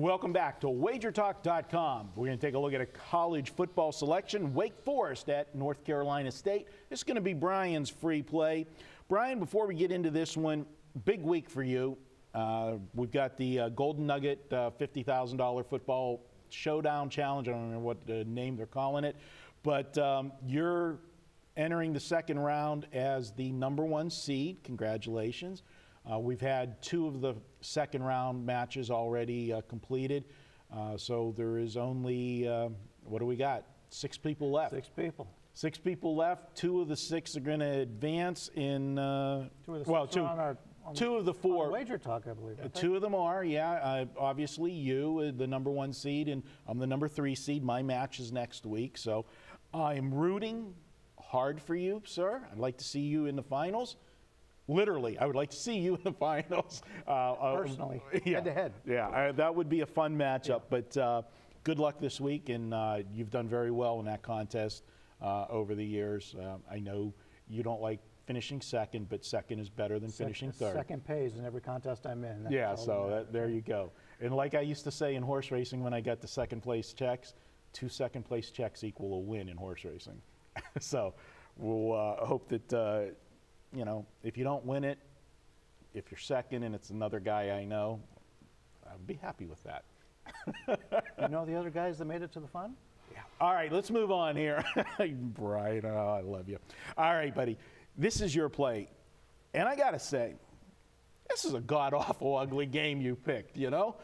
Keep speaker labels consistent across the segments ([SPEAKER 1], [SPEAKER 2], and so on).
[SPEAKER 1] Welcome back to WagerTalk.com. We're going to take a look at a college football selection. Wake Forest at North Carolina State. This is going to be Brian's free play. Brian, before we get into this one, big week for you. We've got the Golden Nugget $50,000 football showdown challenge. I don't know what name they're calling it. But you're entering the second round as the #1 seed. Congratulations. We've had 2 of the second round matches already completed. So there is only, what do we got? 6 people left.
[SPEAKER 2] 6 people.
[SPEAKER 1] 6 people left. 2 of the 6 are going to advance in,
[SPEAKER 2] 2 of the 6
[SPEAKER 1] well,
[SPEAKER 2] on
[SPEAKER 1] 2 of the 4.
[SPEAKER 2] Wager Talk, I believe.
[SPEAKER 1] 2 of them are, yeah. Obviously, you, the #1 seed, and I'm the #3 seed. My match is next week. So I'm rooting hard for you, sir. I'd like to see you in the finals. Literally, I would like to see you in the finals.
[SPEAKER 2] Personally, head-to-head.
[SPEAKER 1] Yeah, that would be a fun matchup. But good luck this week, and you've done very well in that contest over the years. I know you don't like finishing second, but second is better than finishing third.
[SPEAKER 2] Second pays in every contest I'm in.
[SPEAKER 1] Yeah, so there you go. And like I used to say in horse racing when I got the second place checks, 2 second place checks equal a win in horse racing. So we'll hope that, you know, if you don't win it, if you're second and it's another guy I know, I'd be happy with that.
[SPEAKER 2] You know the other guys that made it to the final?
[SPEAKER 1] Yeah. All right, let's move on here. Brian, oh, I love you. All right, buddy, this is your play. And I got to say, this is a god-awful ugly game you picked, you know?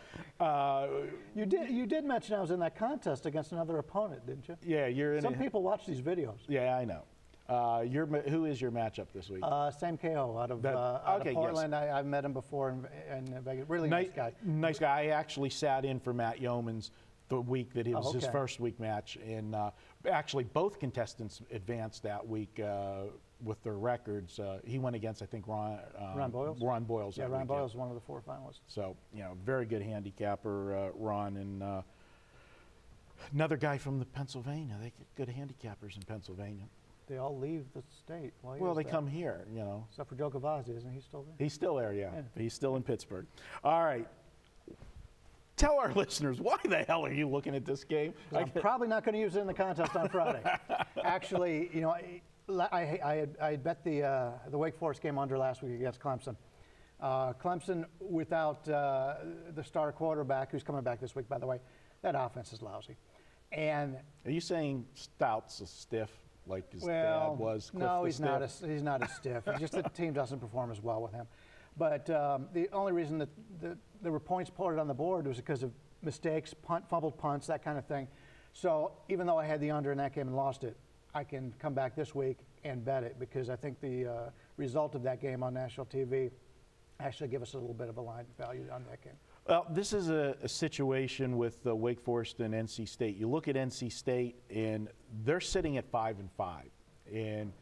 [SPEAKER 2] You did mention I was in that contest against another opponent, didn't you?
[SPEAKER 1] Yeah, you're in.
[SPEAKER 2] Some people watch these videos.
[SPEAKER 1] Yeah, I know. Who is your matchup this week?
[SPEAKER 2] Sam KO out of Portland. Yes. I've met him before in Vegas. Really nice guy.
[SPEAKER 1] Nice guy. I actually sat in for Matt Yeomans the week that it was his first week match. And actually, both contestants advanced that week with their records. He went against, I think, Ron Boyles. Ron Boyles.
[SPEAKER 2] Yeah, Ron Boyles, one of the 4 finalists.
[SPEAKER 1] So, you know, very good handicapper, Ron. And another guy from the Pennsylvania. They get good handicappers in Pennsylvania.
[SPEAKER 2] They all leave the state.
[SPEAKER 1] Well, they come here, you know.
[SPEAKER 2] Except for Joe Gavazzi, isn't he still there?
[SPEAKER 1] He's still there, yeah. He's still in Pittsburgh. All right. Tell our listeners, why the hell are you looking at this game?
[SPEAKER 2] I'm probably not going to use it in the contest on Friday. Actually, you know, I bet the Wake Forest game under last week against Clemson. Clemson, without the star quarterback, who's coming back this week, by the way, that offense is lousy. And
[SPEAKER 1] are you saying Stout's a stiff? Like his dad was?
[SPEAKER 2] No, he's not as stiff. It's just the team doesn't perform as well with him. But the only reason that there were points put on the board was because of mistakes, fumbled punts, that kind of thing. So even though I had the under in that game and lost it, I can come back this week and bet it because I think the result of that game on national TV actually give us a little bit of a line value on that game.
[SPEAKER 1] Well, this is a situation with Wake Forest and NC State. You look at NC State, and they're sitting at 5-5, and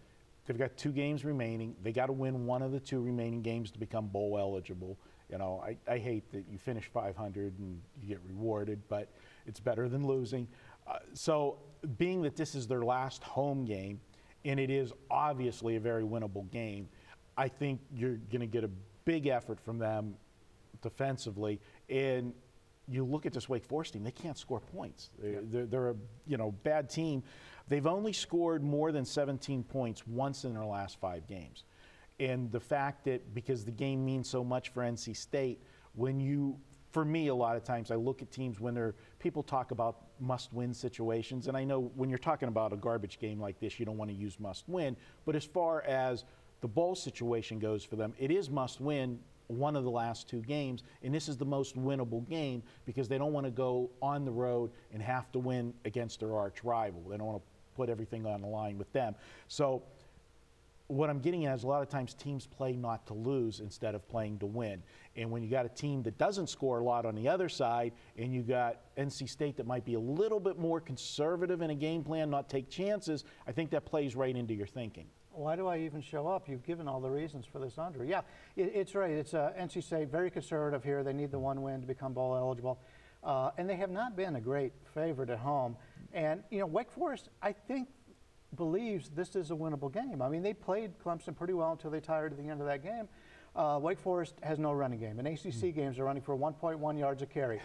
[SPEAKER 1] they've got 2 games remaining. They got to win one of the 2 remaining games to become bowl eligible. You know, I hate that you finish 500 and you get rewarded, but it's better than losing. So, being that this is their last home game, and it is obviously a very winnable game, I think you're going to get a big effort from them defensively. And you look at this Wake Forest team, they can't score points. They're a bad team. They've only scored more than 17 points once in their last 5 games. And the fact that, because the game means so much for NC State, for me, a lot of times I look at teams when people talk about must-win situations, and I know when you're talking about a garbage game like this, you don't want to use must-win, but as far as the bowl situation goes for them, it is must-win one of the last 2 games, and this is the most winnable game because they don't want to go on the road and have to win against their arch rival. They don't want to put everything on the line with them. So what I'm getting at is a lot of times teams play not to lose instead of playing to win. And when you got a team that doesn't score a lot on the other side, and you got NC State that might be a little bit more conservative in a game plan, not take chances, I think that plays right into your thinking.
[SPEAKER 2] Why do I even show up? You've given all the reasons for this under. Yeah, it's right. It's NC State, very conservative here. They need the 1 win to become bowl eligible. And they have not been a great favorite at home. And, you know, Wake Forest, I think, believes this is a winnable game. I mean, they played Clemson pretty well until they tired at the end of that game. Wake Forest has no running game. In ACC games, they're running for 1.1 yards a carry.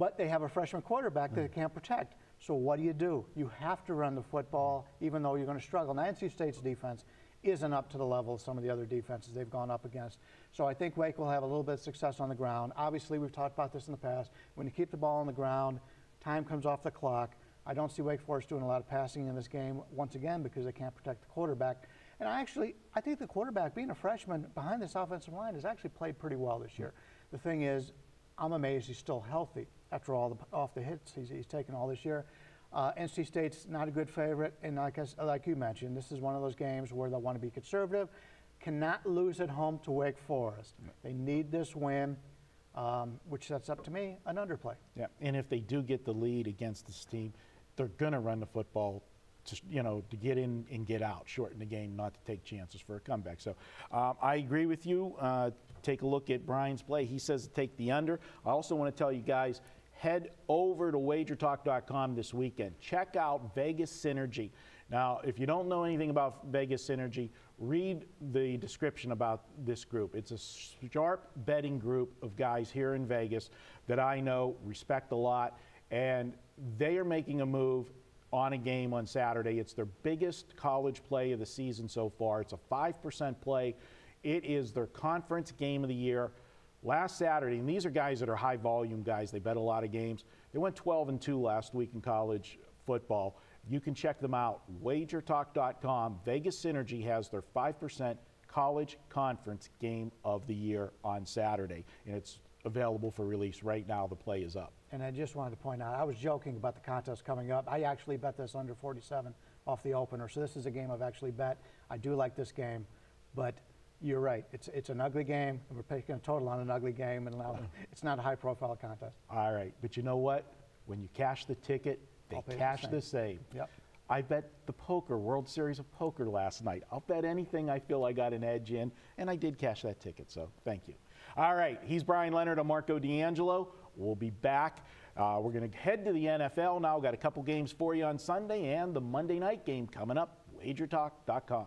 [SPEAKER 2] But they have a freshman quarterback that they can't protect. So what do? You have to run the football, even though you're going to struggle. Now, NC State's defense isn't up to the level of some of the other defenses they've gone up against. So I think Wake will have a little bit of success on the ground. Obviously, we've talked about this in the past. When you keep the ball on the ground, time comes off the clock. I don't see Wake Forest doing a lot of passing in this game, once again, because they can't protect the quarterback. And I think the quarterback, being a freshman behind this offensive line, has actually played pretty well this year. The thing is, I'm amazed he's still healthy after all off the hits he's taken all this year. NC State's not a good favorite, and like you mentioned, this is one of those games where they'll want to be conservative. Cannot lose at home to Wake Forest. They need this win, which sets up, to me, an underplay.
[SPEAKER 1] Yeah, and if they do get the lead against this team, they're going to run the football to get in and get out, shorten the game, not to take chances for a comeback. So I agree with you. Take a look at Brian's play. He says to take the under. I also want to tell you guys, head over to wagertalk.com this weekend. Check out Vegas Synergy. Now, if you don't know anything about Vegas Synergy, read the description about this group. It's a sharp betting group of guys here in Vegas that I know, respect a lot, and they are making a move on a game on Saturday. It's their biggest college play of the season so far. It's a 5% play. It is their conference game of the year. Last Saturday, and these are guys that are high volume guys, they bet a lot of games. They went 12-2 last week in college football. You can check them out. Wagertalk.com. Vegas Synergy has their 5% college conference game of the year on Saturday, and it's available for release right now. The play is up.
[SPEAKER 2] And I just wanted to point out, I was joking about the contest coming up. I actually bet this under 47 off the opener, so this is a game I've actually bet. I do like this game, but you're right. It's an ugly game, and we're taking a total on an ugly game, and it's not a high-profile contest.
[SPEAKER 1] All right, but you know what? When you cash the ticket, they cash the same.
[SPEAKER 2] Yep.
[SPEAKER 1] I bet the poker, World Series of Poker last night. I'll bet anything I feel I got an edge in, and I did cash that ticket, so thank you. All right, he's Brian Leonard. I'm Marco D'Angelo. We'll be back. We're going to head to the NFL now. Got a couple games for you on Sunday and the Monday night game coming up. Wagertalk.com.